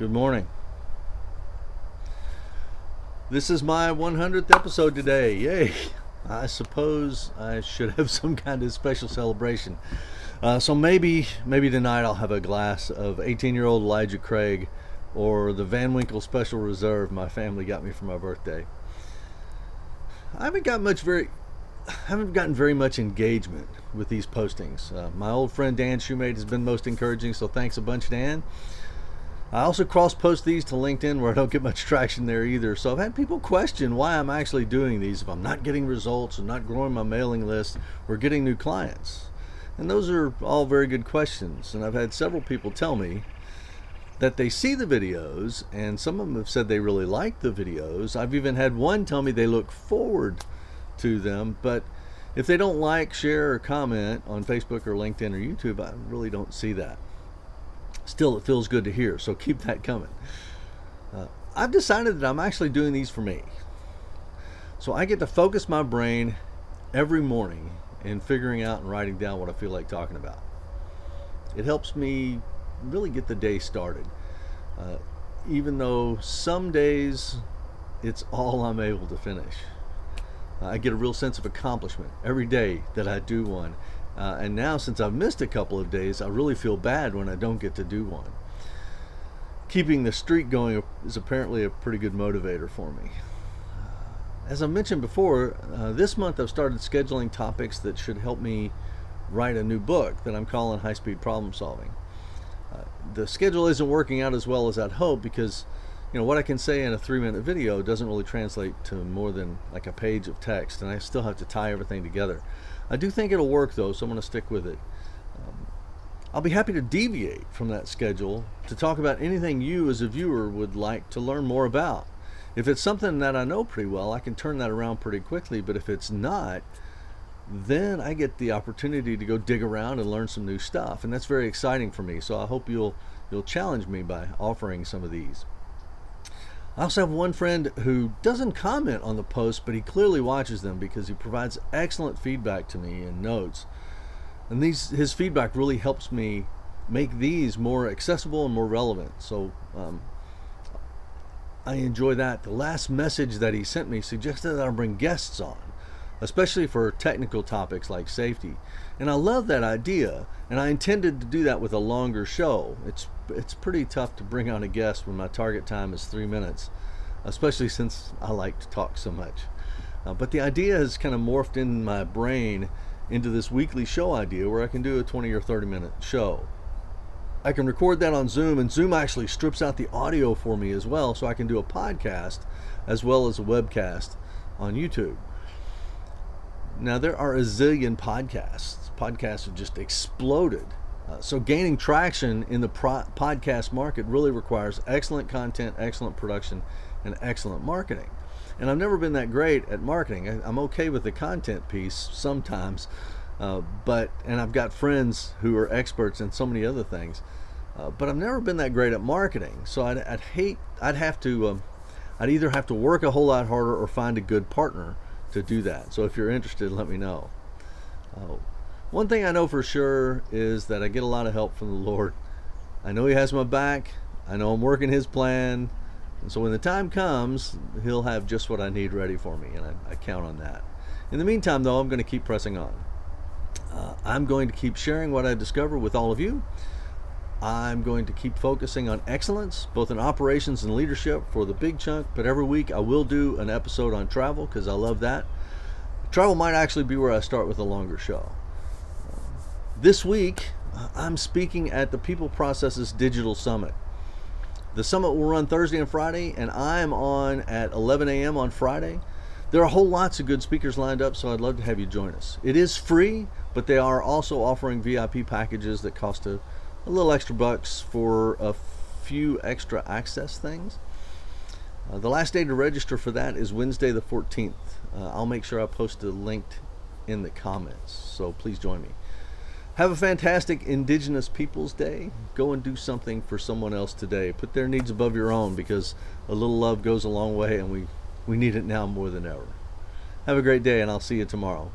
Good morning. This is my 100th episode today. Yay! I suppose I should have some kind of special celebration. So maybe tonight I'll have a glass of 18-year-old Elijah Craig or the Winkle Special Reserve my family got me for my birthday. I haven't gotten very much engagement with these postings. My old friend Dan Shumate has been most encouraging, so thanks a bunch, Dan. I also cross-post these to LinkedIn where I don't get much traction there either. So I've had people question why I'm actually doing these if I'm not getting results or not growing my mailing list or getting new clients. And those are all very good questions. And I've had several people tell me that they see the videos, and some of them have said they really like the videos. I've even had one tell me they look forward to them, but if they don't like, share, or comment on Facebook or LinkedIn or YouTube, I really don't see that. Still, it feels good to hear, so keep that coming. I've decided that I'm actually doing these for me. So I get to focus my brain every morning in figuring out and writing down what I feel like talking about. It helps me really get the day started. Even though some days it's all I'm able to finish. I get a real sense of accomplishment every day that I do one. And now, since I've missed a couple of days, I really feel bad when I don't get to do one. Keeping the streak going is apparently a pretty good motivator for me. As I mentioned before, this month I've started scheduling topics that should help me write a new book that I'm calling High Speed Problem Solving. The schedule isn't working out as well as I'd hope because what I can say in a 3-minute video doesn't really translate to more than like a page of text, and I still have to tie everything together. I do think it'll work though, so I'm going to stick with it. I'll be happy to deviate from that schedule to talk about anything you as a viewer would like to learn more about. If it's something that I know pretty well, I can turn that around pretty quickly, but if it's not, then I get the opportunity to go dig around and learn some new stuff, and that's very exciting for me, so I hope you'll challenge me by offering some of these. I also have one friend who doesn't comment on the posts, but he clearly watches them because he provides excellent feedback to me in notes. And his feedback really helps me make these more accessible and more relevant. So I enjoy that. The last message that he sent me suggested that I bring guests on, especially for technical topics like safety. And I love that idea, and I intended to do that with a longer show. It's pretty tough to bring on a guest when my target time is 3 minutes, especially since I like to talk so much. But the idea has kind of morphed in my brain into this weekly show idea where I can do a 20 or 30 minute show. I can record that on Zoom, and Zoom actually strips out the audio for me as well, so I can do a podcast as well as a webcast on YouTube. Now, there are a zillion podcasts. Podcasts have just exploded. So gaining traction in the podcast market really requires excellent content, excellent production, and excellent marketing. And I've never been that great at marketing. I'm okay with the content piece sometimes, and I've got friends who are experts in so many other things, but I've never been that great at marketing. So I'd either have to work a whole lot harder or find a good partner to do that. So if you're interested, let me know. One thing I know for sure is that I get a lot of help from the Lord. I know He has my back. I know I'm working His plan. And so when the time comes, He'll have just what I need ready for me, and I count on that. In the meantime, though, I'm going to keep pressing on. I'm going to keep sharing what I discover with all of you. I'm going to keep focusing on excellence, both in operations and leadership for the big chunk, but every week I will do an episode on travel because I love that. Travel might actually be where I start with a longer show. This week, I'm speaking at the People Processes Digital Summit. The summit will run Thursday and Friday, and I'm on at 11 a.m. on Friday. There are whole lots of good speakers lined up, so I'd love to have you join us. It is free, but they are also offering VIP packages that cost a little extra bucks for a few extra access things. The last day to register for that is Wednesday the 14th. I'll make sure I post a link in the comments, so please join me. Have a fantastic Indigenous Peoples Day. Go and do something for someone else today. Put their needs above your own because a little love goes a long way, and we need it now more than ever. Have a great day, and I'll see you tomorrow.